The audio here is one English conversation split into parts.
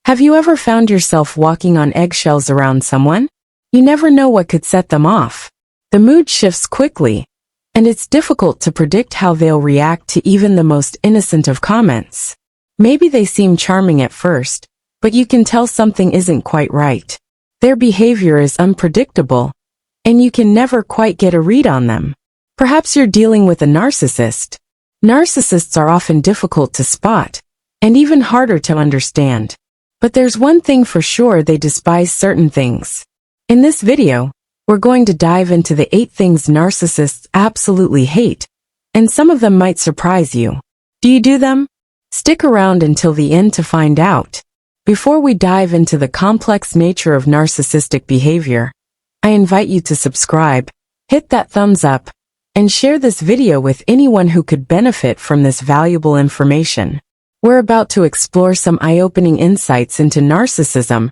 Have you ever found yourself walking on eggshells around someone? You never know what could set them off. The mood shifts quickly, and it's difficult to predict how they'll react to even the most innocent of comments. Maybe they seem charming at first, but you can tell something isn't quite right. Their behavior is unpredictable, and you can never quite get a read on them. Perhaps you're dealing with a narcissist. Narcissists are often difficult to spot, and even harder to understand. But there's one thing for sure: they despise certain things. In this video, we're going to dive into the 8 things narcissists absolutely hate, and some of them might surprise you. Do you do them? Stick around until the end to find out. Before we dive into the complex nature of narcissistic behavior, I invite you to subscribe, hit that thumbs up, and share this video with anyone who could benefit from this valuable information. We're about to explore some eye-opening insights into narcissism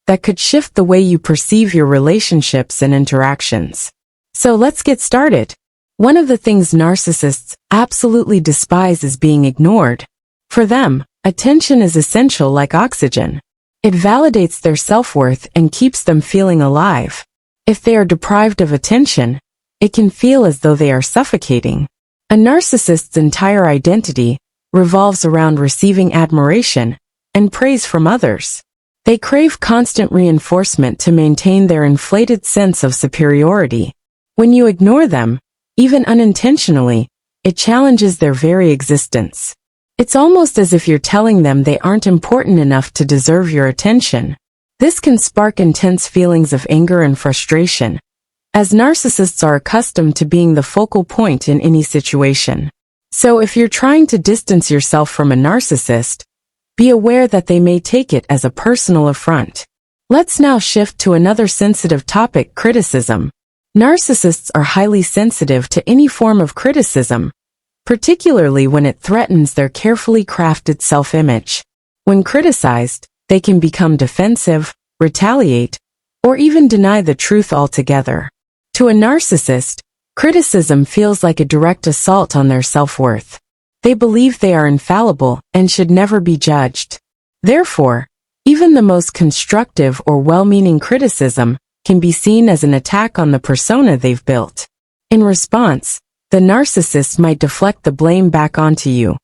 that could shift the way you perceive your relationships and interactions. So let's get started. One of the things narcissists absolutely despise is being ignored. For them, attention is essential like oxygen. It validates their self-worth and keeps them feeling alive. If they are deprived of attention, it can feel as though they are suffocating. A narcissist's entire identity revolves around receiving admiration and praise from others. They crave constant reinforcement to maintain their inflated sense of superiority. When you ignore them, even unintentionally, it challenges their very existence. It's almost as if you're telling them they aren't important enough to deserve your attention. This can spark intense feelings of anger and frustration, as narcissists are accustomed to being the focal point in any situation. So if you're trying to distance yourself from a narcissist, be aware that they may take it as a personal affront. Let's now shift to another sensitive topic: criticism. Narcissists are highly sensitive to any form of criticism, particularly when it threatens their carefully crafted self-image. When criticized, they can become defensive, retaliate, or even deny the truth altogether. To a narcissist, criticism feels like a direct assault on their self-worth. They believe they are infallible and should never be judged. Therefore, even the most constructive or well-meaning criticism can be seen as an attack on the persona they've built. In response, the narcissist might deflect the blame back onto you,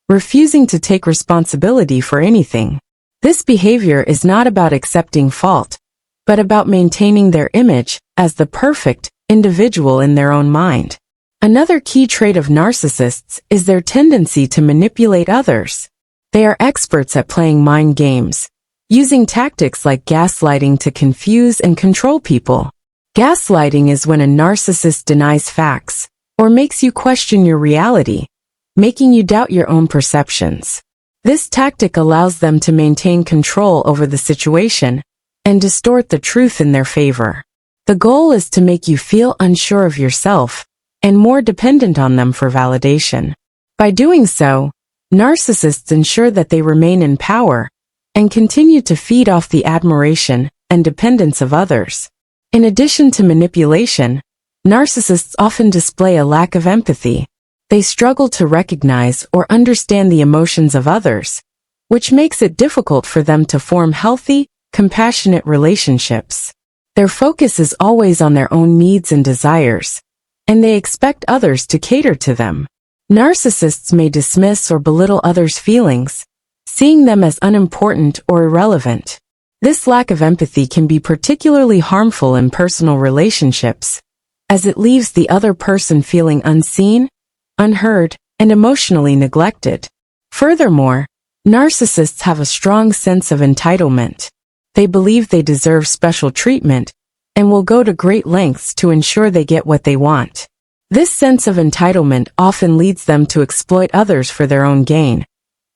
refusing to take responsibility for anything. This behavior is not about accepting fault, but about maintaining their image as the perfect individual in their own mind. Another key trait of narcissists is their tendency to manipulate others. They are experts at playing mind games, using tactics like gaslighting to confuse and control people. Gaslighting is when a narcissist denies facts, or makes you question your reality, making you doubt your own perceptions. This tactic allows them to maintain control over the situation and distort the truth in their favor. The goal is to make you feel unsure of yourself and more dependent on them for validation. By doing so, narcissists ensure that they remain in power and continue to feed off the admiration and dependence of others. In addition to manipulation, narcissists often display a lack of empathy. They struggle to recognize or understand the emotions of others, which makes it difficult for them to form healthy, compassionate relationships. Their focus is always on their own needs and desires, and they expect others to cater to them. Narcissists may dismiss or belittle others' feelings, seeing them as unimportant or irrelevant. This lack of empathy can be particularly harmful in personal relationships, as it leaves the other person feeling unseen, unheard, and emotionally neglected. Furthermore, narcissists have a strong sense of entitlement. They believe they deserve special treatment and will go to great lengths to ensure they get what they want. This sense of entitlement often leads them to exploit others for their own gain,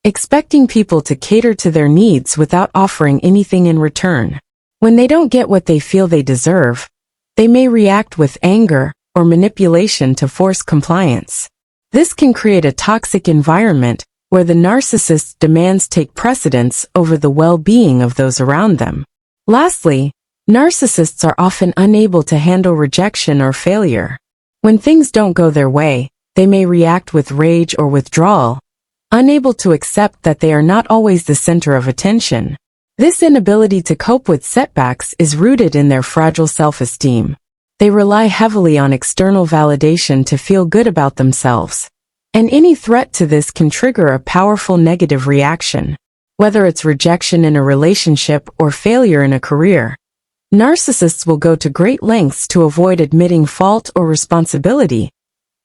expecting people to cater to their needs without offering anything in return. When they don't get what they feel they deserve, they may react with anger or manipulation to force compliance. This can create a toxic environment where the narcissist's demands take precedence over the well-being of those around them. Lastly, narcissists are often unable to handle rejection or failure. When things don't go their way, they may react with rage or withdrawal, unable to accept that they are not always the center of attention. This inability to cope with setbacks is rooted in their fragile self-esteem. They rely heavily on external validation to feel good about themselves. And any threat to this can trigger a powerful negative reaction. Whether it's rejection in a relationship or failure in a career, narcissists will go to great lengths to avoid admitting fault or responsibility,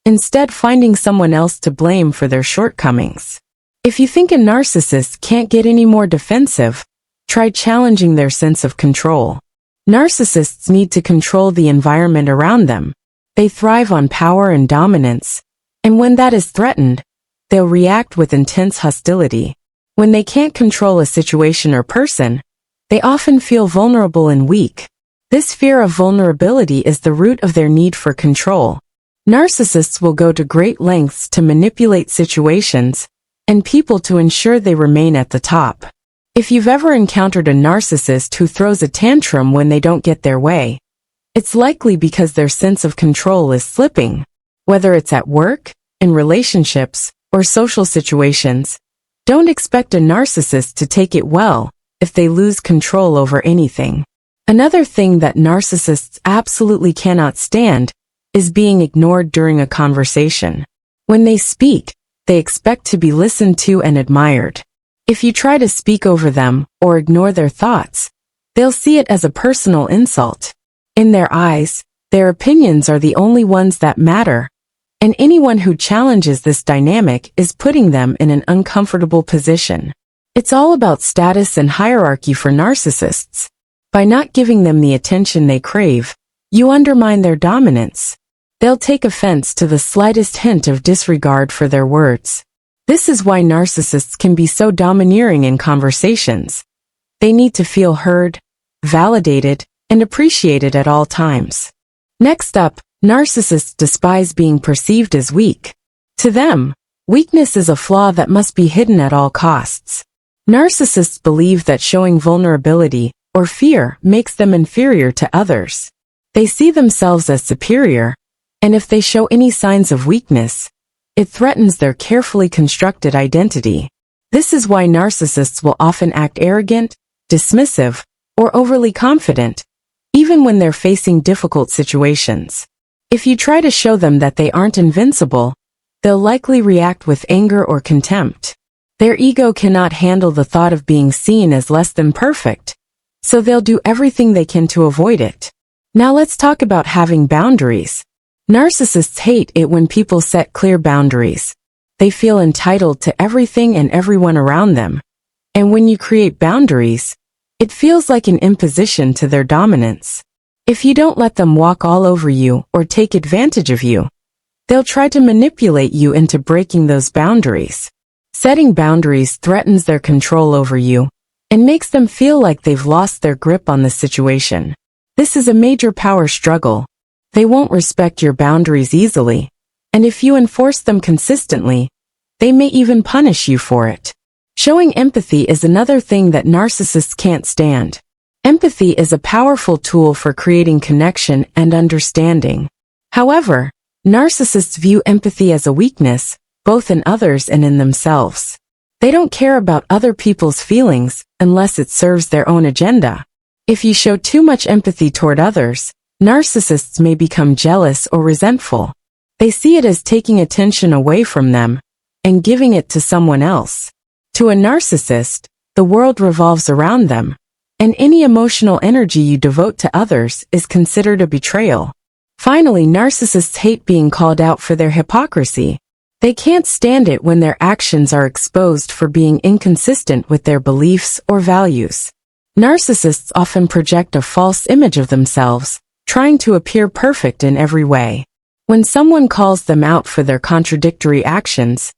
instead finding someone else to blame for their shortcomings. If you think a narcissist can't get any more defensive, try challenging their sense of control. Narcissists need to control the environment around them. They thrive on power and dominance, and when that is threatened, they'll react with intense hostility. When they can't control a situation or person, they often feel vulnerable and weak. This fear of vulnerability is the root of their need for control. Narcissists will go to great lengths to manipulate situations and people to ensure they remain at the top. If you've ever encountered a narcissist who throws a tantrum when they don't get their way, it's likely because their sense of control is slipping. Whether it's at work, in relationships, or social situations, don't expect a narcissist to take it well if they lose control over anything. Another thing that narcissists absolutely cannot stand is being ignored during a conversation. When they speak, they expect to be listened to and admired. If you try to speak over them or ignore their thoughts, they'll see it as a personal insult. In their eyes, their opinions are the only ones that matter, and anyone who challenges this dynamic is putting them in an uncomfortable position. It's all about status and hierarchy for narcissists. By not giving them the attention they crave, you undermine their dominance. They'll take offense to the slightest hint of disregard for their words. This is why narcissists can be so domineering in conversations. They need to feel heard, validated, and appreciated at all times. Next up, narcissists despise being perceived as weak. To them, weakness is a flaw that must be hidden at all costs. Narcissists believe that showing vulnerability or fear makes them inferior to others. They see themselves as superior, and if they show any signs of weakness, it threatens their carefully constructed identity. This is why narcissists will often act arrogant, dismissive, or overly confident, even when they're facing difficult situations. If you try to show them that they aren't invincible, they'll likely react with anger or contempt. Their ego cannot handle the thought of being seen as less than perfect, so they'll do everything they can to avoid it. Now let's talk about having boundaries. Narcissists hate it when people set clear boundaries. They feel entitled to everything and everyone around them. And when you create boundaries, it feels like an imposition to their dominance. If you don't let them walk all over you or take advantage of you, they'll try to manipulate you into breaking those boundaries. Setting boundaries threatens their control over you and makes them feel like they've lost their grip on the situation. This is a major power struggle. They won't respect your boundaries easily, and if you enforce them consistently, they may even punish you for it. Showing empathy is another thing that narcissists can't stand. Empathy is a powerful tool for creating connection and understanding. However, narcissists view empathy as a weakness, both in others and in themselves. They don't care about other people's feelings unless it serves their own agenda. If you show too much empathy toward others, narcissists may become jealous or resentful. They see it as taking attention away from them and giving it to someone else. To a narcissist, the world revolves around them, and any emotional energy you devote to others is considered a betrayal. Finally, narcissists hate being called out for their hypocrisy. They can't stand it when their actions are exposed for being inconsistent with their beliefs or values. Narcissists often project a false image of themselves, trying to appear perfect in every way. When someone calls them out for their contradictory actions,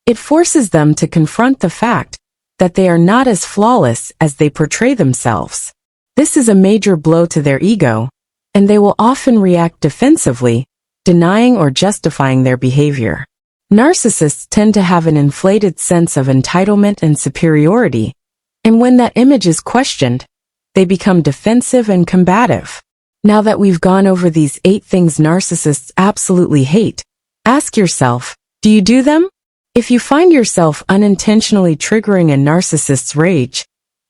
it forces them to confront the fact that they are not as flawless as they portray themselves. This is a major blow to their ego, and they will often react defensively, denying or justifying their behavior. Narcissists tend to have an inflated sense of entitlement and superiority, and when that image is questioned, they become defensive and combative. Now that we've gone over these 8 things narcissists absolutely hate, ask yourself, do you do them? If you find yourself unintentionally triggering a narcissist's rage,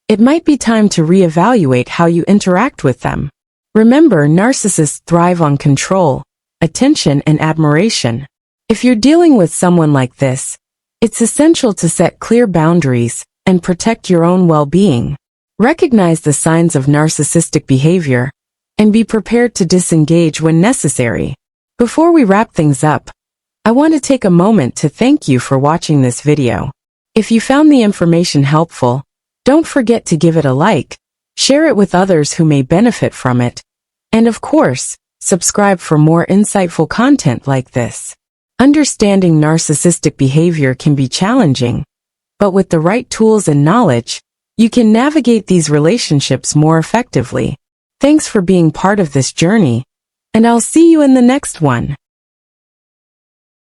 it might be time to reevaluate how you interact with them. Remember, narcissists thrive on control, attention, and admiration. If you're dealing with someone like this, it's essential to set clear boundaries and protect your own well-being. Recognize the signs of narcissistic behavior and be prepared to disengage when necessary. Before we wrap things up, I want to take a moment to thank you for watching this video. If you found the information helpful, don't forget to give it a like, share it with others who may benefit from it, and of course, subscribe for more insightful content like this. Understanding narcissistic behavior can be challenging, but with the right tools and knowledge, you can navigate these relationships more effectively. Thanks for being part of this journey, and I'll see you in the next one.